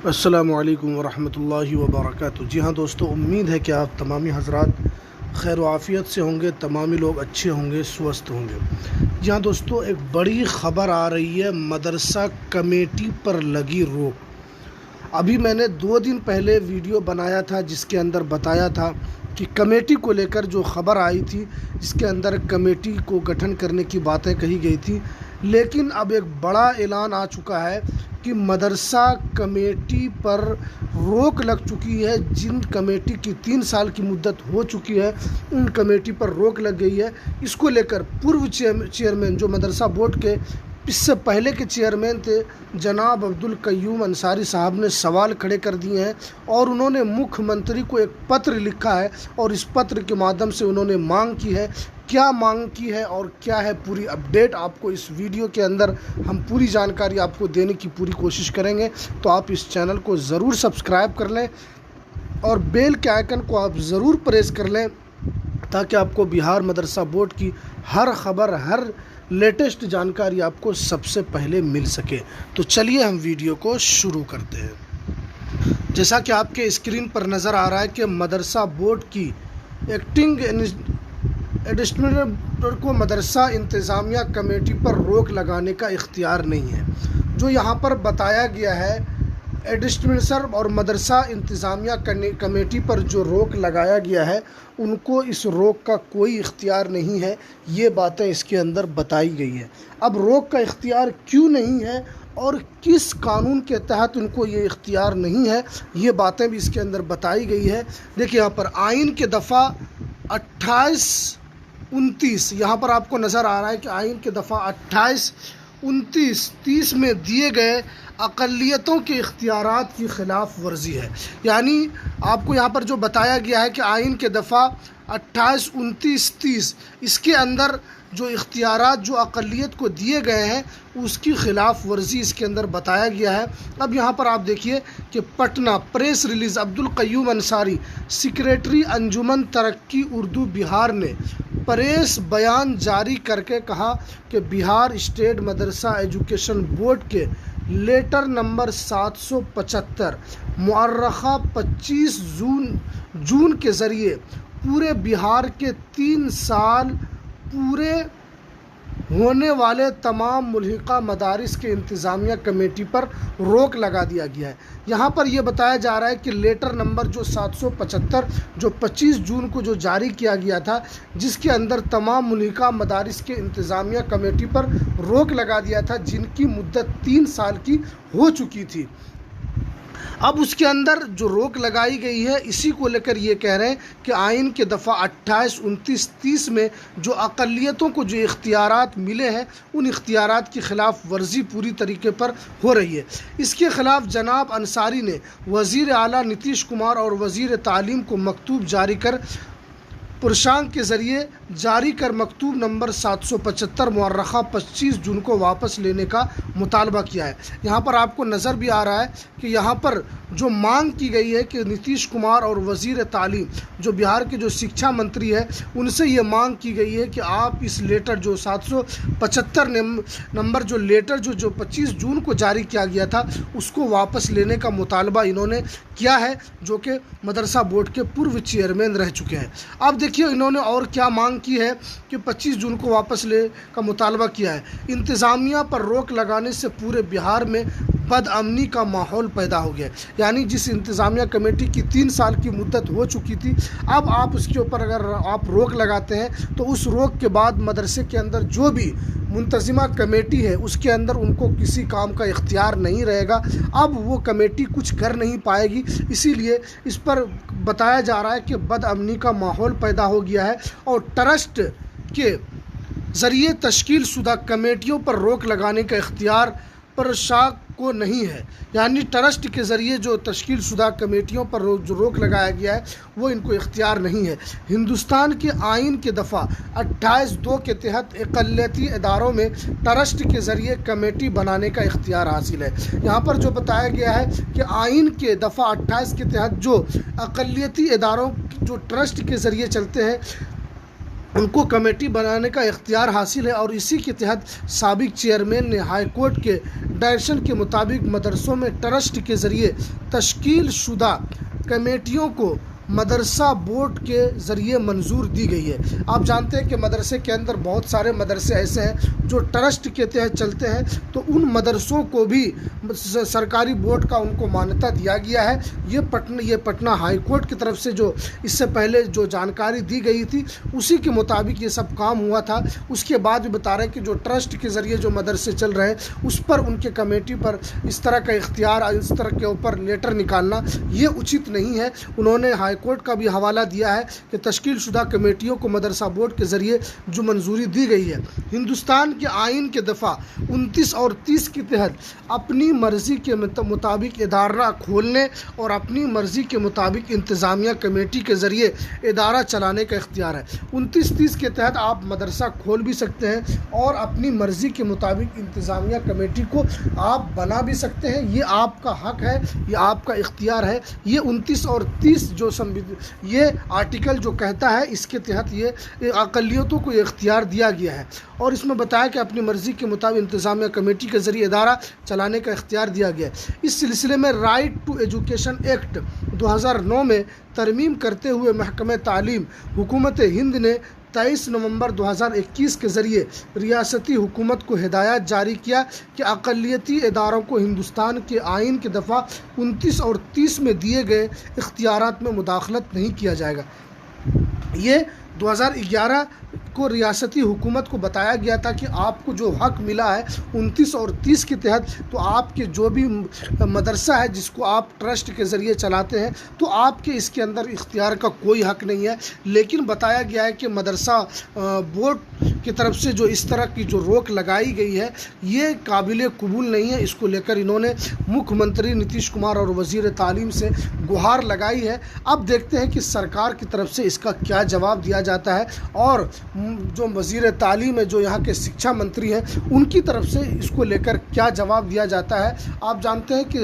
السلام علیکم ورحمۃ اللہ وبرکاتہ۔ جی ہاں دوستو، امید ہے کہ آپ تمامی حضرات خیر و عافیت سے ہوں گے، تمامی لوگ اچھے ہوں گے، سوستھ ہوں گے۔ جی ہاں دوستو، ایک بڑی خبر آ رہی ہے، مدرسہ کمیٹی پر لگی روک۔ ابھی میں نے 2 دن پہلے ویڈیو بنایا تھا جس کے اندر بتایا تھا کہ کمیٹی کو لے کر جو خبر آئی تھی، جس کے اندر کمیٹی کو گٹھن کرنے کی باتیں کہی گئی تھی، لیکن اب ایک بڑا اعلان آ چکا ہے کہ مدرسہ کمیٹی پر روک لگ چکی ہے۔ جن کمیٹی کی 3 سال کی مدت ہو چکی ہے، ان کمیٹی پر روک لگ گئی ہے۔ اس کو لے کر پورو چیئرمین جو مدرسہ بورڈ کے اس سے پہلے کے چیئرمین تھے جناب عبدالقیوم انصاری صاحب نے سوال کھڑے کر دیے ہیں، اور انہوں نے مکھیہ منتری کو ایک پتر لکھا ہے، اور اس پتر کے مادھیم سے انہوں نے مانگ کی ہے۔ کیا مانگ کی ہے اور کیا ہے پوری اپڈیٹ آپ کو اس ویڈیو کے اندر ہم پوری جانکاری آپ کو دینے کی پوری کوشش کریں گے، تو آپ اس چینل کو ضرور سبسکرائب کر لیں اور بیل کے آئیکن کو آپ ضرور پریس کر لیں، تاکہ آپ کو بہار مدرسہ بورڈ کی ہر خبر، ہر لیٹسٹ جانکاری آپ کو سب سے پہلے مل سکے۔ تو چلیے ہم ویڈیو کو شروع کرتے ہیں۔ جیسا کہ آپ کے اسکرین پر نظر آ رہا ہے کہ مدرسہ بورڈ کی ایکٹنگ ایڈمنسٹریٹر کو مدرسہ انتظامیہ کمیٹی پر روک لگانے کا اختیار نہیں ہے۔ جو یہاں پر بتایا گیا ہے، ایڈمنسٹریٹر اور مدرسہ انتظامیہ کمیٹی پر جو روک لگایا گیا ہے، ان کو اس روک کا کوئی اختیار نہیں ہے۔ یہ باتیں اس کے اندر بتائی گئی ہیں۔ اب روک کا اختیار کیوں نہیں ہے اور کس قانون کے تحت ان کو یہ اختیار نہیں ہے، یہ باتیں بھی اس کے اندر بتائی گئی ہے۔ دیکھیں یہاں پر آئین کے دفعہ 28 29 یہاں پر آپ کو نظر آ رہا ہے کہ آئین کے دفعہ 28 29 30 میں دیے گئے اقلیتوں کے اختیارات کی خلاف ورزی ہے۔ یعنی آپ کو یہاں پر جو بتایا گیا ہے کہ آئین کے دفعہ 28 29 30 اس کے اندر جو اختیارات جو اقلیت کو دیے گئے ہیں، اس کی خلاف ورزی اس کے اندر بتایا گیا ہے۔ اب یہاں پر آپ دیکھیے کہ Patna press release, Abdul Qayyum Ansari secretary Anjuman Taraqqi Urdu بہار نے پریس بیان جاری کر کے کہا کہ بہار اسٹیٹ مدرسہ ایجوکیشن بورڈ کے لیٹر نمبر 775 مؤرخہ 25 جون کے ذریعے پورے بہار کے 3 سال پورے ہونے والے تمام ملحقہ مدارس کے انتظامیہ کمیٹی پر روک لگا دیا گیا ہے۔ یہاں پر یہ بتایا جا رہا ہے کہ لیٹر نمبر جو 775 جو 25 جون کو جو جاری کیا گیا تھا، جس کے اندر تمام ملحقہ مدارس کے انتظامیہ کمیٹی پر روک لگا دیا تھا، جن کی مدت 3 سال کی ہو چکی تھی۔ اب اس کے اندر جو روک لگائی گئی ہے، اسی کو لے کر یہ کہہ رہے ہیں کہ آئین کے دفعہ 28 29 30 میں جو اقلیتوں کو جو اختیارات ملے ہیں، ان اختیارات کی خلاف ورزی پوری طریقے پر ہو رہی ہے۔ اس کے خلاف جناب انصاری نے وزیر اعلیٰ نتیش کمار اور وزیر تعلیم کو مکتوب جاری کر پرشانک کے ذریعے جاری کر مکتوب نمبر 775 مؤرخہ 25 جون کو واپس لینے کا مطالبہ کیا ہے۔ یہاں پر آپ کو نظر بھی آ رہا ہے کہ یہاں پر جو مانگ کی گئی ہے کہ نتیش کمار اور وزیر تعلیم جو بہار کے جو شکچھا منتری ہے، ان سے یہ مانگ کی گئی ہے کہ آپ اس لیٹر جو 775 نمبر جو لیٹر جو 25 جون کو جاری کیا گیا تھا، اس کو واپس لینے کا مطالبہ انہوں نے کیا ہے، جو کہ مدرسہ بورڈ کے پورو چیئرمین رہ چکے ہیں۔ اب دیکھیے انہوں نے اور کیا مانگ کی ہے کہ 25 جون کو واپس لے کا مطالبہ کیا ہے۔ انتظامیہ پر روک لگانے سے پورے بہار میں بد امنی کا ماحول پیدا ہو گیا، یعنی جس انتظامیہ کمیٹی کی 3 سال کی مدت ہو چکی تھی، اب آپ اس کے اوپر اگر آپ روک لگاتے ہیں تو اس روک کے بعد مدرسے کے اندر جو بھی منتظمہ کمیٹی ہے، اس کے اندر ان کو کسی کام کا اختیار نہیں رہے گا۔ اب وہ کمیٹی کچھ کر نہیں پائے گی، اسی لیے اس پر بتایا جا رہا ہے کہ بد امنی کا ماحول پیدا ہو گیا ہے، اور ٹرسٹ کے ذریعے تشکیل شدہ کمیٹیوں پر روک لگانے کا اختیار پرشانک کو نہیں ہے۔ یعنی ٹرسٹ کے ذریعے جو تشکیل شدہ کمیٹیوں پر جو روک لگایا گیا ہے، وہ ان کو اختیار نہیں ہے۔ ہندوستان کے آئین کے دفعہ 28(2) کے تحت اقلیتی اداروں میں ٹرسٹ کے ذریعے کمیٹی بنانے کا اختیار حاصل ہے۔ یہاں پر جو بتایا گیا ہے کہ آئین کے دفعہ 28 کے تحت جو اقلیتی اداروں جو ٹرسٹ کے ذریعے چلتے ہیں، ان کو کمیٹی بنانے کا اختیار حاصل ہے، اور اسی کے تحت سابق چیئرمین نے ہائی کورٹ کے ڈائریکشن کے مطابق مدرسوں میں ٹرسٹ کے ذریعے تشکیل شدہ کمیٹیوں کو مدرسہ بورڈ کے ذریعے منظور دی گئی ہے۔ آپ جانتے ہیں کہ مدرسے کے اندر بہت سارے مدرسے ایسے ہیں جو ٹرسٹ کے تحت چلتے ہیں، تو ان مدرسوں کو بھی سرکاری بورڈ کا ان کو مانیتا دیا گیا ہے۔ یہ پٹنہ ہائی کورٹ کی طرف سے جو اس سے پہلے جو جانکاری دی گئی تھی اسی کے مطابق یہ سب کام ہوا تھا۔ اس کے بعد بھی بتا رہے ہیں کہ جو ٹرسٹ کے ذریعے جو مدرسے چل رہے ہیں اس پر ان کے کمیٹی پر اس طرح کا اختیار، اس طرح کے اوپر لیٹر نکالنا یہ اچت نہیں ہے۔ انہوں نے ہائی کورٹ کا بھی حوالہ دیا ہے کہ تشکیل شدہ کمیٹیوں کو مدرسہ بورڈ کے ذریعے جو منظوری دی گئی ہے، ہندوستان کے آئین کے دفعہ 29 اور 30 کے تحت اپنی مرضی کے مطابق ادارہ کھولنے اور اپنی مرضی کے مطابق انتظامیہ کمیٹی کے ذریعے ادارہ چلانے کا اختیار ہے۔ 29-30 کے تحت آپ مدرسہ کھول بھی سکتے ہیں اور اپنی مرضی کے مطابق انتظامیہ کمیٹی کو آپ بنا بھی سکتے ہیں۔ یہ آپ کا حق ہے، یہ آپ کا اختیار ہے۔ یہ 29 اور 30 جو یہ آرٹیکل جو کہتا ہے اس کے تحت یہ اقلیتوں کو یہ اختیار دیا گیا ہے، اور اس میں بتایا کہ اپنی مرضی کے مطابق انتظامیہ کمیٹی کے ذریعے ادارہ چلانے کا اختیار دیا گیا ہے۔ اس سلسلے میں رائٹ ٹو ایجوکیشن ایکٹ 2009 میں ترمیم کرتے ہوئے محکمہ تعلیم حکومت ہند نے 23 نومبر 2021 کے ذریعے ریاستی حکومت کو ہدایت جاری کیا کہ اقلیتی اداروں کو ہندوستان کے آئین کے دفعہ 29 اور 30 میں دیے گئے اختیارات میں مداخلت نہیں کیا جائے گا۔ یہ 2011 کو ریاستی حکومت کو بتایا گیا تھا کہ آپ کو جو حق ملا ہے 29 اور 30 کے تحت، تو آپ کے جو بھی مدرسہ ہے جس کو آپ ٹرسٹ کے ذریعے چلاتے ہیں تو آپ کے اس کے اندر اختیار کا کوئی حق نہیں ہے۔ لیکن بتایا گیا ہے کہ مدرسہ بورڈ کی طرف سے جو اس طرح کی جو روک لگائی گئی ہے یہ قابل قبول نہیں ہے۔ اس کو لے کر انہوں نے مکھیہ منتری نتیش کمار اور وزیر تعلیم سے گہار لگائی ہے۔ اب دیکھتے ہیں کہ سرکار کی طرف سے اس کا کیا جواب دیا جاتا ہے، اور جو وزیر تعلیم ہے، جو یہاں کے شکچھا منتری ہیں، ان کی طرف سے اس کو لے کر کیا جواب دیا جاتا ہے۔ آپ جانتے ہیں کہ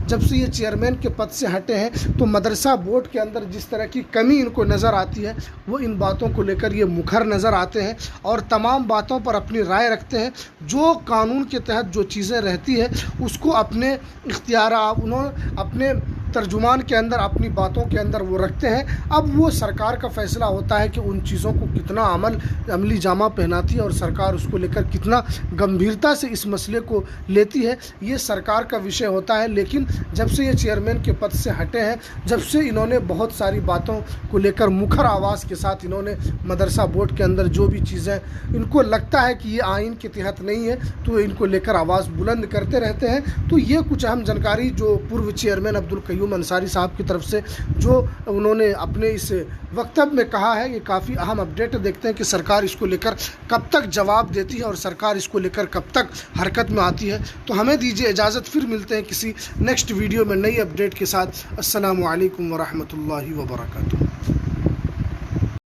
جب سے یہ چیئرمین کے پد سے ہٹے ہیں تو مدرسہ بورڈ کے اندر جس طرح کی کمی ان کو نظر آتی ہے وہ ان باتوں کو لے کر یہ مکھر نظر آتے ہیں اور تمام باتوں پر اپنی رائے رکھتے ہیں۔ جو قانون کے تحت جو چیزیں رہتی ہے اس کو اپنے اختیارات انہوں اپنے ترجمان کے اندر اپنی باتوں کے اندر وہ رکھتے ہیں۔ اب وہ سرکار کا فیصلہ ہوتا ہے کہ ان چیزوں کو کتنا عملی جامہ پہناتی ہے اور سرکار اس کو لے کر کتنا گمبھیرتا سے اس مسئلے کو لیتی ہے، یہ سرکار کا وشے ہوتا ہے۔ لیکن جب سے یہ چیئرمین کے پد سے ہٹے ہیں، جب سے انہوں نے بہت ساری باتوں کو لے کر مکھر آواز کے ساتھ انہوں نے مدرسہ بورڈ کے اندر جو بھی چیزیں ان کو لگتا ہے کہ یہ آئین کے تحت نہیں ہے تو ان کو لے کر آواز بلند کرتے رہتے ہیں۔ تو یہ کچھ اہم جانکاری جو پورو چیئرمین عبدالقیوم انصاری صاحب کی طرف سے جو انہوں نے اپنے اس وکتب میں کہا ہے، یہ کافی اہم اپڈیٹ۔ دیکھتے ہیں کہ سرکار اس کو لے کر کب تک جواب دیتی ہے اور سرکار اس کو لے کر کب تک حرکت میں آتی ہے۔ تو ہمیں دیجیے اجازت، پھر ملتے ہیں کسی نیکسٹ ویڈیو میں نئی اپڈیٹ کے ساتھ۔ السلام علیکم ورحمۃ اللہ وبرکاتہ۔